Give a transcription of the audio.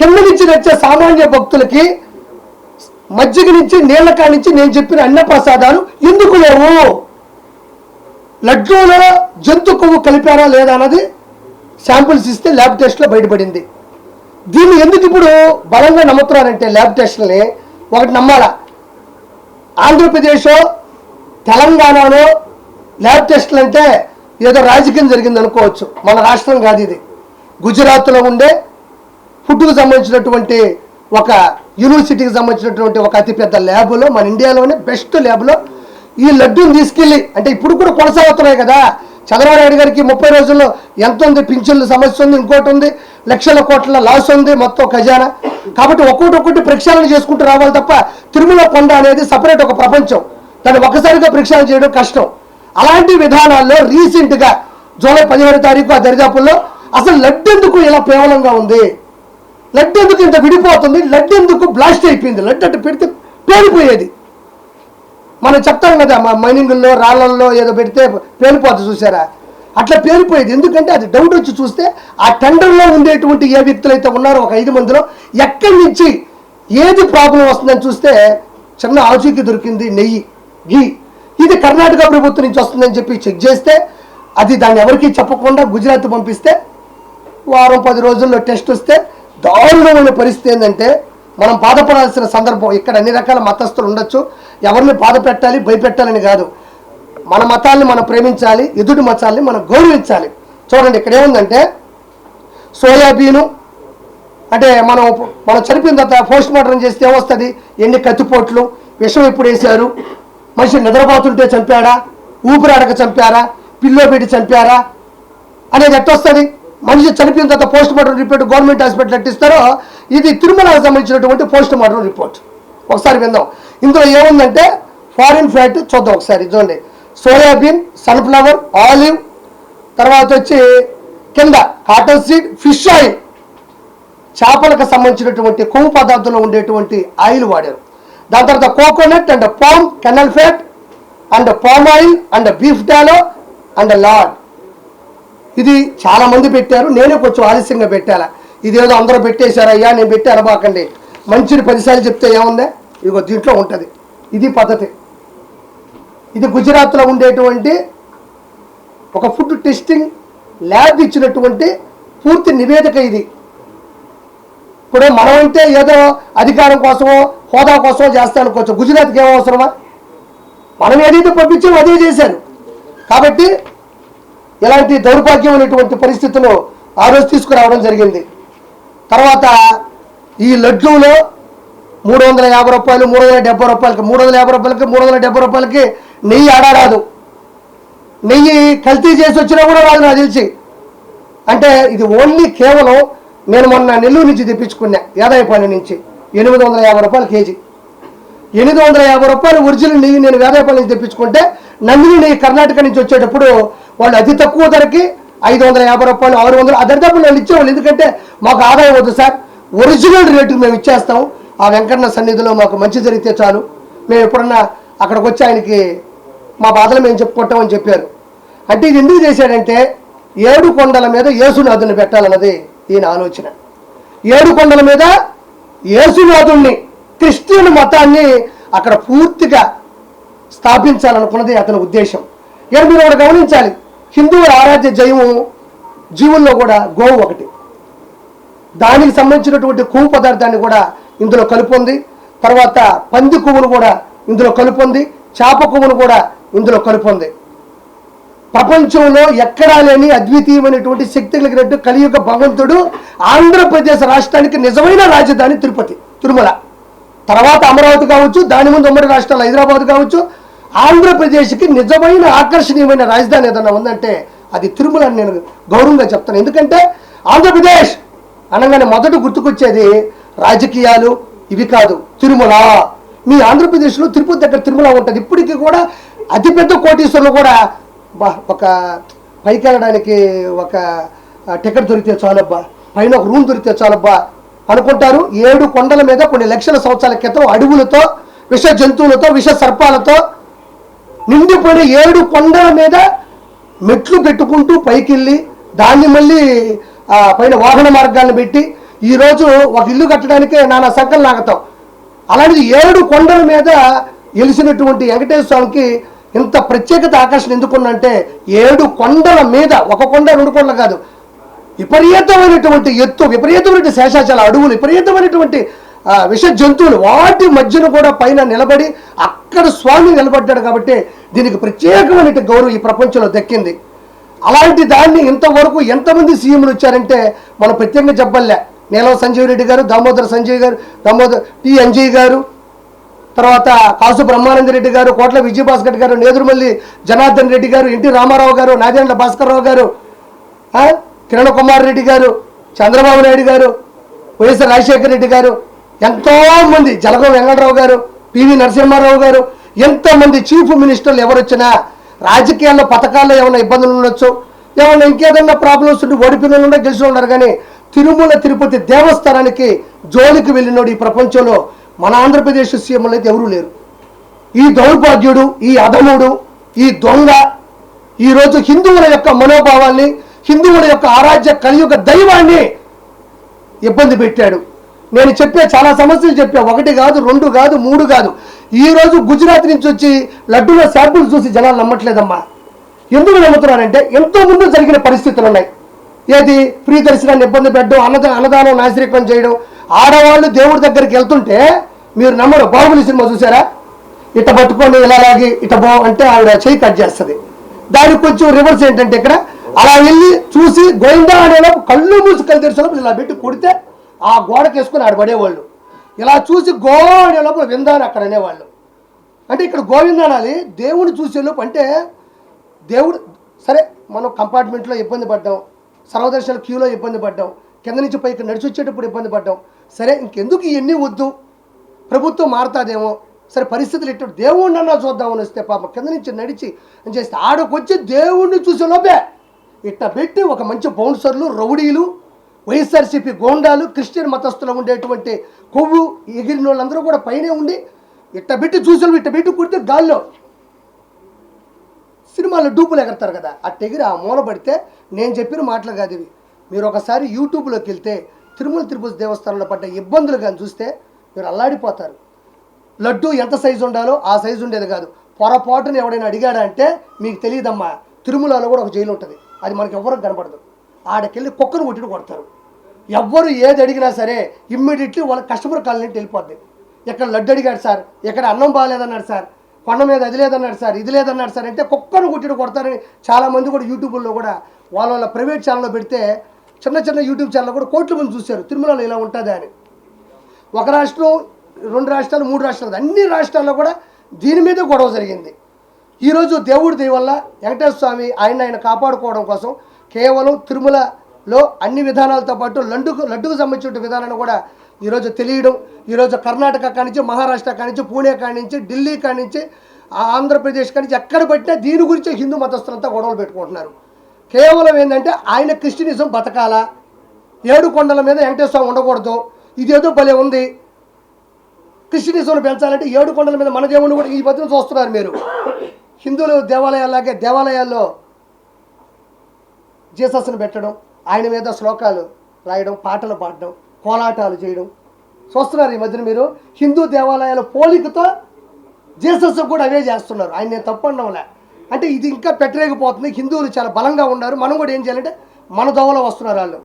కింద నుంచి వచ్చే సామాన్య భక్తులకి మజ్జిగ నుంచి నీళ్ల కాడి నుంచి నేను చెప్పిన అన్న ప్రసాదాలు ఎందుకు లేవు? లడ్డూలో జంతు కొవ్వు కలిపారా లేదా అన్నది శాంపిల్స్ ఇస్తే ల్యాబ్ టెస్ట్లో బయటపడింది. దీన్ని ఎందుకు ఇప్పుడు బలంగా నమ్ముతున్నారంటే ల్యాబ్ టెస్ట్లని ఒకటి నమ్మాలా, ఆంధ్రప్రదేశ్ తెలంగాణలో ల్యాబ్ టెస్టులు అంటే ఏదో రాజకీయం జరిగింది అనుకోవచ్చు. మన రాష్ట్రం కాదు ఇది. గుజరాత్లో ఉండే ఫుడ్కు సంబంధించినటువంటి ఒక యూనివర్సిటీకి సంబంధించినటువంటి ఒక అతిపెద్ద ల్యాబ్లో, మన ఇండియాలోనే బెస్ట్ ల్యాబ్లో ఈ లడ్డూని తీసుకెళ్ళి, అంటే ఇప్పుడు కూడా కొనసాగుతున్నాయి కదా. చంద్రబాబు నాయుడు గారికి 30 రోజుల్లో ఎంత ఉంది, పింఛన్ల సమస్య ఉంది, ఇంకోటి ఉంది, లక్షల కోట్ల లాస్ ఉంది మొత్తం ఖజానా. కాబట్టి ఒక్కొక్కటి ప్రక్షాళన చేసుకుంటూ రావాలి తప్ప తిరుమల కొండ అనేది సపరేట్ ఒక ప్రపంచం. దాన్ని ఒక్కసారిగా ప్రక్షాళన చేయడం కష్టం. అలాంటి విధానాల్లో రీసెంట్గా జూలై 17 తారీఖు ఆ దరిదాపుల్లో అసలు లడ్డు ఎందుకు ఇలా కేవలంగా ఉంది, లడ్డు ఎందుకు ఇంత విడిపోతుంది, లడ్డు ఎందుకు బ్లాస్ట్ అయిపోయింది, లడ్డు అంటే పెడితే పేలిపోయేది. మనం చెప్తాం కదా మైనింగుల్లో రాళ్ళల్లో ఏదో పెడితే పేలిపోతుంది చూసారా, అట్లా పేలిపోయేది. ఎందుకంటే అది డౌట్ వచ్చి చూస్తే ఆ టెండర్లో ఉండేటువంటి ఏ వ్యక్తులు అయితే ఉన్నారో ఒక 5 మందిలో ఎక్కడి నుంచి ఏది ప్రాబ్లం వస్తుందని చూస్తే చిన్న ఆచూకీ దొరికింది, నెయ్యి ఘీ. ఇది కర్ణాటక ప్రభుత్వం నుంచి వస్తుందని చెప్పి చెక్ చేస్తే అది దాన్ని ఎవరికీ చెప్పకుండా గుజరాత్ పంపిస్తే వారం 10 రోజుల్లో టెస్ట్ వస్తే దారుణమైన పరిస్థితి ఏంటంటే మనం బాధపడాల్సిన సందర్భం. ఇక్కడ అన్ని రకాల మతస్థులు ఉండొచ్చు, ఎవరిని బాధ పెట్టాలి భయపెట్టాలని కాదు. మన మతాల్ని మనం ప్రేమించాలి, ఎదుటి మతాల్ని మనం గౌరవించాలి. చూడండి ఇక్కడ ఏముందంటే సోయాబీను అంటే మనం చనిపోయిన తర్వాత పోస్ట్ మార్టం చేస్తే ఏమొస్తుంది, ఎన్ని కత్తిపోట్లు, విషం ఎప్పుడు వేశారు, మనిషి నిద్రపోతుంటే చంపాడా, ఊపిరాడక చంపారా, పిల్లో పెట్టి చంపారా అనేది ఎట్టొస్తుంది. మనిషి చనిపోయిన తర్వాత post mortem report government hospital ఎట్టిస్తారో ఇది తిరుమలకు సంబంధించినటువంటి పోస్ట్ మార్టం రిపోర్ట్. ఒకసారి విందాం. ఇందులో ఏముందంటే ఫారిన్ ఫ్యాట్ చూద్దాం ఒకసారి. చూడండి, సోయాబీన్, సన్ఫ్లవర్, ఆలివ్, తర్వాత వచ్చి కింద కాటన్ సీడ్, ఫిష్ ఆయిల్, చేపలకు సంబంధించినటువంటి కొవ్వు పదార్థంలో ఉండేటువంటి ఆయిల్ వాడారు. దాని తర్వాత coconut and palm kernel fat and palm oil and beef tallow and lard. ఇది చాలా మంది పెట్టారు, నేనే కొంచెం ఆలస్యంగా పెట్టాలా. ఇదేదో అందరూ పెట్టేశారు, అయ్యా నేను పెట్టి అనబాకండి, మంచిని 10 సార్లు చెప్తే ఏముందే, ఇదిగో దీంట్లో ఉంటుంది. ఇది పద్ధతి. ఇది గుజరాత్లో ఉండేటువంటి ఒక ఫుడ్ టెస్టింగ్ ల్యాబ్ ఇచ్చినటువంటి పూర్తి నివేదిక ఇది. ఇప్పుడు మనం అంటే ఏదో అధికారం కోసమో హోదా కోసమో చేస్తా అనుకోవచ్చు, గుజరాత్కి ఏమో అవసరమా? మనం ఏదైతే పంపించామో అదే చేశారు. కాబట్టి ఇలాంటి దౌర్భాగ్యమైనటువంటి పరిస్థితులు ఆ రోజు తీసుకురావడం జరిగింది. తర్వాత ఈ లడ్డూలో 350 రూపాయలు, 370 రూపాయలకి, 350 రూపాయలకి, 370 రూపాయలకి నెయ్యి ఆడారాదు. నెయ్యి కల్తీ చేసి వచ్చినా కూడా రాదు నాకు తెలిసి. అంటే ఇది ఓన్లీ కేవలం నేను మొన్న నెల్లూరు నుంచి తెప్పించుకున్నా, వేదాయపాలెం నుంచి 850 రూపాయలు కేజీ. 850 రూపాయలు ఒరిజినల్ నెయ్యి నేను వేదాయపాలెం నుంచి తెప్పించుకుంటే నందిని నెయ్యి కర్ణాటక నుంచి వచ్చేటప్పుడు వాళ్ళు అతి తక్కువ ధరకి 550 రూపాయలు, 600 ఆ దరిదాపులు వాళ్ళు ఇచ్చేవాళ్ళు. ఎందుకంటే మాకు ఆదాయం వద్దు సార్, ఒరిజినల్ రేటుకి మేము ఇచ్చేస్తాం, ఆ వెంకన్న సన్నిధిలో మాకు మంచి జరిగితే చాలు, మేము ఎప్పుడన్నా అక్కడికి వచ్చి ఆయనకి మా బాధలు మేము చెప్పుకుంటామని చెప్పారు. అంటే ఇది ఎందుకు చేశాడంటే 7 కొండల మీద యేసునాథుని పెట్టాలన్నది ఈయన ఆలోచన. 7 కొండల మీద యేసునాథుణ్ణి, క్రిస్టియన్ మతాన్ని అక్కడ పూర్తిగా స్థాపించాలనుకున్నది అతని ఉద్దేశం. ఇక్కడ మీరు ఒకటి గమనించాలి, హిందువుల ఆరాధ్య జయము జీవుల్లో కూడా గోవు ఒకటి. దానికి సంబంధించినటువంటి కొవ్వు పదార్థాన్ని కూడా ఇందులో కలుపుంది. తర్వాత పంది కొవ్వును కూడా ఇందులో కలుపుంది, చేప కొవ్వును కూడా ఇందులో కలుపుంది. ప్రపంచంలో ఎక్కడా లేని అద్వితీయమైనటువంటి శక్తి కలిగినట్టు కలియుగ భగవంతుడు ఆంధ్రప్రదేశ్ రాష్ట్రానికి నిజమైన రాజధాని తిరుమల. తర్వాత అమరావతి కావచ్చు, దాని ముందు ఉమ్మడి రాష్ట్రాలు హైదరాబాద్ కావచ్చు, ఆంధ్రప్రదేశ్కి నిజమైన ఆకర్షణీయమైన రాజధాని ఏదన్నా ఉందంటే అది తిరుమల అని నేను గౌరవంగా చెప్తాను. ఎందుకంటే ఆంధ్రప్రదేశ్ అనగానే మొదట గుర్తుకొచ్చేది రాజకీయాలు ఇవి కాదు, తిరుమల. మీ ఆంధ్రప్రదేశ్లో తిరుపతి దగ్గర తిరుమల ఉంటుంది. ఇప్పటికీ కూడా అతిపెద్ద కోటీశ్వరులు కూడా ఒక పైకి వెళ్ళడానికి ఒక టికెట్ దొరికితే చాలబ్బా, పైన ఒక రూమ్ దొరికితే చాలబ్బా అనుకుంటారు. 7 కొండల మీద కొన్ని లక్షల సంవత్సరాల క్రితం అడవులతో, విష జంతువులతో, విష సర్పాలతో నిండిపోయిన 7 కొండల మీద మెట్లు పెట్టుకుంటూ పైకి వెళ్ళి దాన్ని మళ్ళీ పైన వాహన మార్గాలను పెట్టి ఈరోజు ఒక ఇల్లు కట్టడానికే నానా సంకలు నాగతాం. అలాంటిది 7 కొండల మీద వెలిసినటువంటి వెంకటేశ్వర స్వామికి ఇంత ప్రత్యేకత ఆకర్షణ ఎందుకున్నంటే 7 కొండల మీద, ఒక కొండ 2 కొండలు కాదు, విపరీతమైనటువంటి ఎత్తు, విపరీతమైనటువంటి శేషాచల అడవులు, విపరీతమైనటువంటి విష జంతువులు, వాటి మధ్యన కూడా పైన నిలబడి అక్కడ స్వామి నిలబడ్డాడు. కాబట్టి దీనికి ప్రత్యేకమైన గౌరవం ఈ ప్రపంచంలో దక్కింది. అలాంటి దాన్ని ఇంతవరకు ఎంతమంది సీఎంలు వచ్చారంటే మనం ప్రత్యేకంగా చెప్పలే. నీలం సంజీవ్ రెడ్డి గారు, దామోదర్ సంజయ్ గారు, దామోదర్ టి అంజయ్ గారు, తర్వాత కాసు బ్రహ్మానంద రెడ్డి గారు, కోట్ల విజయభాస్కర్ గారు, నేదురుమల్లి జనార్దన్ రెడ్డి గారు, ఎన్టీ రామారావు గారు, నాదేండ్ల భాస్కర్రావు గారు, కిరణ్ కుమార్ రెడ్డి గారు, చంద్రబాబు నాయుడు గారు, వైఎస్ రాజశేఖర రెడ్డి గారు, ఎంతోమంది, జలగం వెంకటరావు గారు, పివి నరసింహారావు గారు, ఎంతోమంది చీఫ్ మినిస్టర్లు ఎవరు వచ్చినా రాజకీయాల్లో పథకాల్లో ఏమైనా ఇబ్బందులు ఉండొచ్చు, ఏమైనా ఇంకేదన్నా ప్రాబ్లమ్స్ ఉండి ఓడిపోయిన ఉండే గెలిచి ఉన్నారు. కానీ తిరుమల తిరుపతి దేవస్థానానికి జోలికి వెళ్ళినోడు ఈ ప్రపంచంలో మన ఆంధ్రప్రదేశ్ సీఎంలు అయితే ఎవరూ లేరు. ఈ దౌర్భాగ్యుడు, ఈ అధముడు, ఈ దొంగ ఈరోజు హిందువుల యొక్క మనోభావాల్ని, హిందువుల యొక్క ఆరాధ్య కలియుగ దైవాన్ని ఇబ్బంది పెట్టాడు. నేను చాలా సమస్యలు చెప్పా, 1 కాదు, 2 కాదు, 3 కాదు. ఈరోజు గుజరాత్ నుంచి వచ్చి లడ్డూల శాంపుల్ చూసి జనాలు నమ్మట్లేదమ్మా. ఎందుకు నమ్ముతున్నారంటే ఎంతో ముందు జరిగిన పరిస్థితులు ఉన్నాయి. ఏది ఫ్రీ దర్శనాన్ని ఇబ్బంది పెట్టడం, అన్నదానం నాశరికం చేయడం. ఆడవాళ్ళు దేవుడి దగ్గరికి వెళ్తుంటే మీరు నమ్మరు, బాహుబలి సినిమా చూసారా? ఇట పట్టుకొని ఇలా లాగి ఇట అంటే ఆవిడ చేయి కట్ చేస్తుంది. దానికి కొంచెం రివర్స్ ఏంటంటే ఇక్కడ అలా వెళ్ళి చూసి గోయిందా అనేలోపు కళ్ళు మూసి కళ్ళు తెరిచేలోపు ఇలా పెట్టి కొడితే ఆ గోడకి వేసుకొని ఆడ పడేవాళ్ళు. ఇలా చూసి గోడే లోపల విందాని అక్కడ అనేవాళ్ళు. అంటే ఇక్కడ గోవింద అనాలి, దేవుడు చూసేలోపు. అంటే దేవుడు సరే, మనం కంపార్ట్మెంట్లో ఇబ్బంది పడ్డాం, సర్వదర్శన క్యూలో ఇబ్బంది పడ్డాం, కింద నుంచి పైకి నడిచి వచ్చేటప్పుడు ఇబ్బంది పడ్డాం. సరే ఇంకెందుకు ఇవన్నీ వద్దు, ప్రభుత్వం మారుతాదేమో, సరే పరిస్థితులు ఎట్టు దేవుడిని అన్నా చూద్దామని వస్తే పాప కింద నుంచి నడిచి అని చేస్తే ఆడకొచ్చి దేవుడిని చూసేలోపే ఇట్లా పెట్టి ఒక మంచి బౌన్సర్లు, రౌడీలు, వైఎస్ఆర్సీపీ గోండాలు, క్రిస్టియన్ మతస్థులు ఉండేటువంటి కొవ్వు ఎగిరిన వాళ్ళందరూ కూడా పైనే ఉండి ఇట్ట పెట్టి చూసేలు ఇట్ట పెట్టి కుడితే గాల్లో సినిమాలో డూపులు ఎగరతారు కదా, అట్టెగిరి ఆ మూల పడితే నేను చెప్పిన మాటలు కాదు ఇవి. మీరు ఒకసారి యూట్యూబ్లోకి వెళ్తే తిరుమల తిరుపతి దేవస్థానంలో పడ్డ ఇబ్బందులు కానీ చూస్తే మీరు అల్లాడిపోతారు. లడ్డు ఎంత సైజు ఉండాలో ఆ సైజు ఉండేది కాదు. పొరపాటును ఎవడైనా అడిగాడా అంటే మీకు తెలియదమ్మా, తిరుమలలో కూడా ఒక జైలు ఉంటుంది, అది మనకి ఎవరికి కనపడదు. ఆడకెళ్ళి కుక్కను కొట్టిన కొడతారు. ఎవ్వరు ఏది అడిగినా సరే ఇమ్మీడియట్లీ వాళ్ళ కస్టమర్ కాలనీ వెళ్ళిపోద్ది. ఇక్కడ లడ్డు అడిగాడు సార్, ఇక్కడ అన్నం బాగాలేదన్నాడు సార్, కొండ మీద అది లేదన్నాడు సార్, ఇది లేదన్నాడు సార్ అంటే కుక్కను కొట్టిన కొడతారని చాలామంది కూడా యూట్యూబ్లో కూడా వాళ్ళ ప్రైవేట్ ఛానల్లో పెడితే చిన్న చిన్న యూట్యూబ్ ఛానల్ కూడా కోట్ల మంది చూశారు తిరుమలలో ఇలా ఉంటుందా అని. ఒక రాష్ట్రం, 2 రాష్ట్రాలు, 3 రాష్ట్రాలు, అన్ని రాష్ట్రాల్లో కూడా దీని మీద గొడవ జరిగింది. ఈరోజు దేవుడి దయ వల్ల వెంకటేశ్వర స్వామి ఆయన కాపాడుకోవడం కోసం కేవలం తిరుమలలో అన్ని విధానాలతో పాటు లడ్డుకు సంబంధించిన విధానాన్ని కూడా ఈరోజు తెలియడం, ఈరోజు కర్ణాటక కానించి, మహారాష్ట్ర కానించి, పూణే కానించి, ఢిల్లీ కానించి, ఆంధ్రప్రదేశ్ కానించి ఎక్కడ పెట్టినా దీని గురించి హిందూ మతస్థులంతా గొడవలు పెట్టుకుంటున్నారు. కేవలం ఏంటంటే ఆయన క్రిస్టియనిజం బతకాలా, 7 కొండల మీద వెంకటేశ్వర స్వామి ఉండకూడదు, ఇదేదో భలే ఉంది, క్రిస్టియనిజంను పెంచాలంటే 7 కొండల మీద మన దేవుడిని కూడా ఈ మధ్యన చూస్తున్నారు మీరు. హిందువులు దేవాలయాల్లాగే దేవాలయాల్లో జీసస్ను పెట్టడం, ఆయన మీద శ్లోకాలు రాయడం, పాటలు పాడడం, కోలాటాలు చేయడం చూస్తున్నారు ఈ మధ్యన మీరు. హిందూ దేవాలయాల పోలికతో జీసస్ కూడా అవే చేస్తున్నారు. ఆయన నేను తప్పు అనడంలే, అంటే ఇది ఇంకా పెట్టలేకపోతుంది. హిందువులు చాలా బలంగా ఉన్నారు, మనం కూడా ఏం చేయాలంటే మన దోవలో వస్తున్నారు వాళ్ళు.